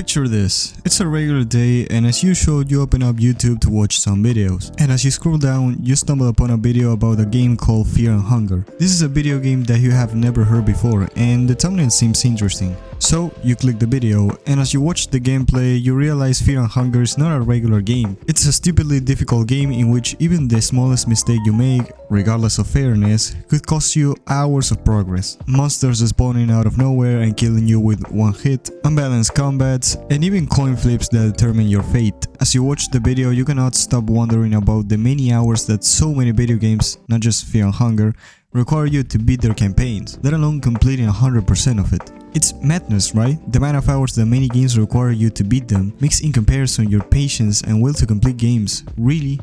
Picture this, it's a regular day and as usual you open up YouTube to watch some videos. And as you scroll down, you stumble upon a video about a game called Fear and Hunger. This is a video game that you have never heard before and the thumbnail seems interesting. So you click the video and as you watch the gameplay you realize Fear and Hunger is not a regular game. It's a stupidly difficult game in which even the smallest mistake you make, regardless of fairness, could cost you hours of progress. Monsters spawning out of nowhere and killing you with one hit, unbalanced combats, and even coin flips that determine your fate. As you watch the video you cannot stop wondering about the many hours that so many video games, not just Fear and Hunger, require you to beat their campaigns, let alone completing 100% of it. It's madness, right? The amount of hours that many games require you to beat them makes in comparison your patience and will to complete games really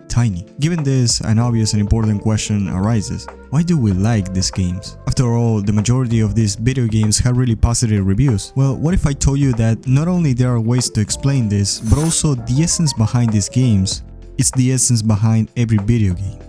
tiny. Given this, an obvious and important question arises. Why do we like these games? After all, the majority of these video games have really positive reviews. Well, what if I told you that not only there are ways to explain this, but also the essence behind these games is the essence behind every video game.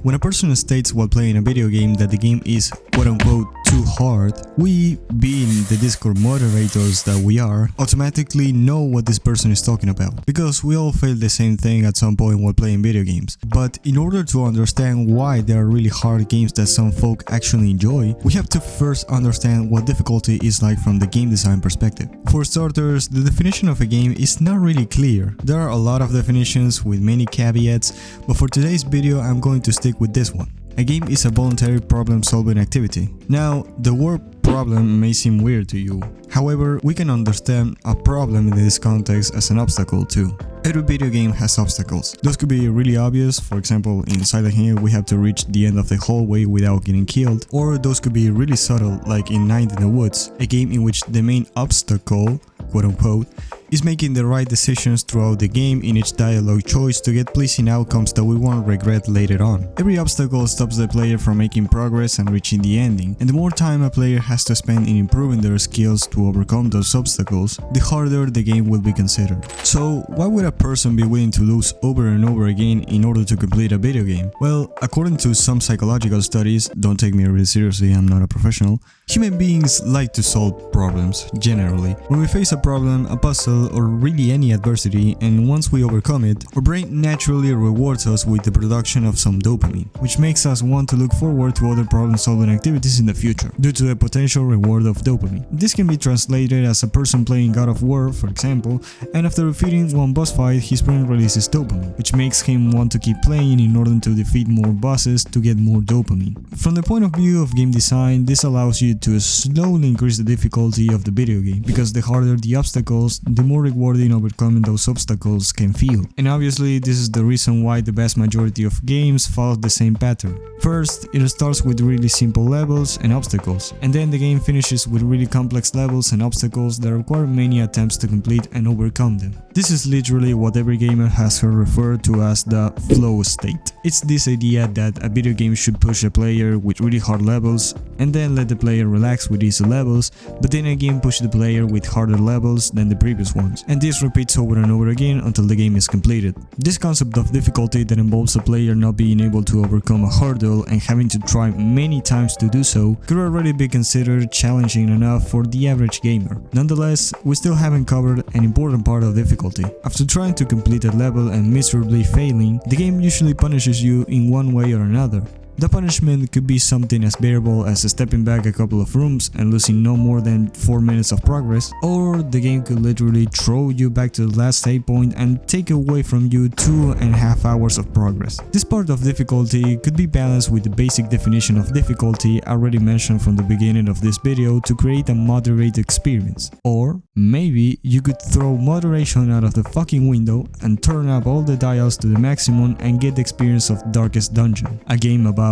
When a person states while playing a video game that the game is quote-unquote too hard, we, being the Discord moderators that we are, automatically know what this person is talking about, because we all feel the same thing at some point while playing video games. But in order to understand why there are really hard games that some folk actually enjoy, we have to first understand what difficulty is like from the game design perspective. For starters, the definition of a game is not really clear. There are a lot of definitions with many caveats, but for today's video I'm going to stick with this one. A game is a voluntary problem-solving activity. Now, the word problem may seem weird to you. However, we can understand a problem in this context as an obstacle too. Every video game has obstacles. Those could be really obvious, for example in Silent Hill we have to reach the end of the hallway without getting killed, or those could be really subtle like in Night in the Woods, a game in which the main obstacle, quote-unquote, is making the right decisions throughout the game in each dialogue choice to get pleasing outcomes that we won't regret later on. Every obstacle stops the player from making progress and reaching the ending, and the more time a player has to spend in improving their skills to overcome those obstacles, the harder the game will be considered. So why would a person be willing to lose over and over again in order to complete a video game? Well, according to some psychological studies, don't take me really seriously, I'm not a professional, human beings like to solve problems, generally. When we face a problem, a puzzle, or really any adversity, and once we overcome it, our brain naturally rewards us with the production of some dopamine, which makes us want to look forward to other problem-solving activities in the future, due to the potential reward of dopamine. This can be translated as a person playing God of War, for example, and after defeating one boss fight, his brain releases dopamine, which makes him want to keep playing in order to defeat more bosses to get more dopamine. From the point of view of game design, this allows you to slowly increase the difficulty of the video game, because the harder the obstacles, the more rewarding overcoming those obstacles can feel. And obviously this is the reason why the vast majority of games follow the same pattern. First, it starts with really simple levels and obstacles, and then the game finishes with really complex levels and obstacles that require many attempts to complete and overcome them. This is literally what every gamer has heard referred to as the flow state. It's this idea that a video game should push a player with really hard levels and then let the player relax with easy levels, but then again push the player with harder levels than the previous ones, and this repeats over and over again until the game is completed. This concept of difficulty that involves a player not being able to overcome a hurdle and having to try many times to do so could already be considered challenging enough for the average gamer. Nonetheless, we still haven't covered an important part of difficulty. After trying to complete a level and miserably failing, the game usually punishes you in one way or another. The punishment could be something as bearable as stepping back a couple of rooms and losing no more than 4 minutes of progress, or the game could literally throw you back to the last save point and take away from you 2.5 hours of progress. This part of difficulty could be balanced with the basic definition of difficulty already mentioned from the beginning of this video to create a moderate experience. Or maybe you could throw moderation out of the fucking window and turn up all the dials to the maximum and get the experience of Darkest Dungeon, a game about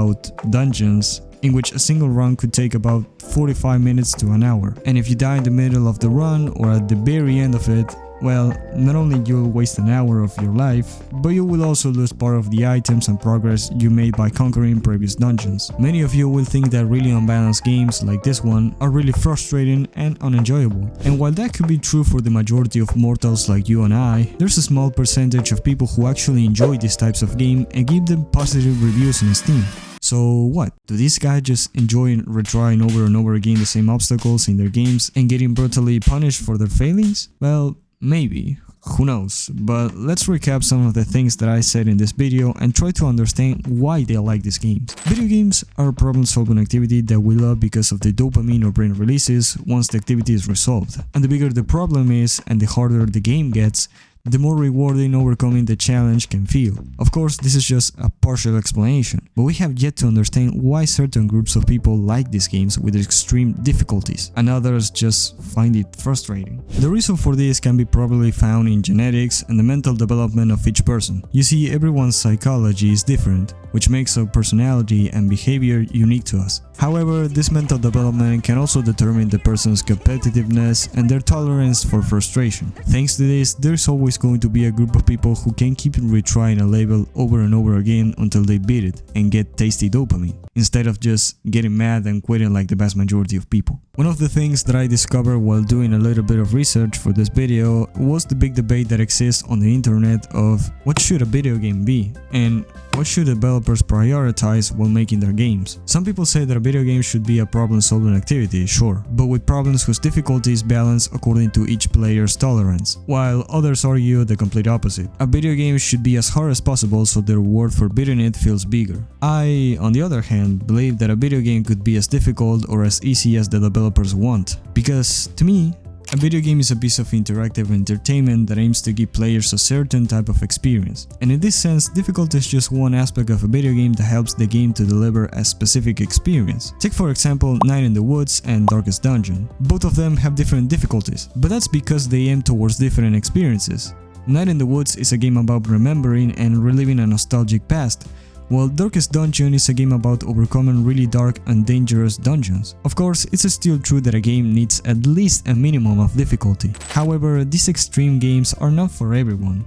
dungeons in which a single run could take about 45 minutes to an hour. And if you die in the middle of the run or at the very end of it, well, not only you'll waste an hour of your life, but you will also lose part of the items and progress you made by conquering previous dungeons. Many of you will think that really unbalanced games like this one are really frustrating and unenjoyable. And while that could be true for the majority of mortals like you and I, there's a small percentage of people who actually enjoy these types of game and give them positive reviews in Steam. So what? Do these guys just enjoy retrying over and over again the same obstacles in their games and getting brutally punished for their failings? Well, maybe. Who knows? But let's recap some of the things that I said in this video and try to understand why they like these games. Video games are a problem-solving activity that we love because of the dopamine our brain releases once the activity is resolved. And the bigger the problem is and the harder the game gets, the more rewarding overcoming the challenge can feel. Of course, this is just a partial explanation, but we have yet to understand why certain groups of people like these games with extreme difficulties, and others just find it frustrating. The reason for this can be probably found in genetics and the mental development of each person. You see, everyone's psychology is different, which makes our personality and behavior unique to us. However, this mental development can also determine the person's competitiveness and their tolerance for frustration. Thanks to this, there's always going to be a group of people who can keep retrying a level over and over again until they beat it and get tasty dopamine, instead of just getting mad and quitting like the vast majority of people. One of the things that I discovered while doing a little bit of research for this video was the big debate that exists on the internet of what should a video game be and what should developers prioritize while making their games. Some people say that a video game should be a problem-solving activity, sure, but with problems whose difficulty is balanced according to each player's tolerance, while others argue the complete opposite. A video game should be as hard as possible so the reward for beating it feels bigger. I, on the other hand, believe that a video game could be as difficult or as easy as the developers want, because, to me, a video game is a piece of interactive entertainment that aims to give players a certain type of experience, and in this sense, difficulty is just one aspect of a video game that helps the game to deliver a specific experience. Take for example Night in the Woods and Darkest Dungeon. Both of them have different difficulties, but that's because they aim towards different experiences. Night in the Woods is a game about remembering and reliving a nostalgic past, while Darkest Dungeon is a game about overcoming really dark and dangerous dungeons. Of course, it's still true that a game needs at least a minimum of difficulty. However, these extreme games are not for everyone.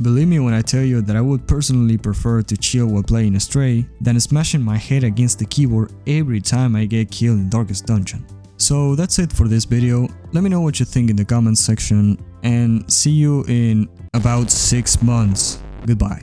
Believe me when I tell you that I would personally prefer to chill while playing Stray than smashing my head against the keyboard every time I get killed in Darkest Dungeon. So that's it for this video. Let me know what you think in the comments section and see you in about 6 months. Goodbye.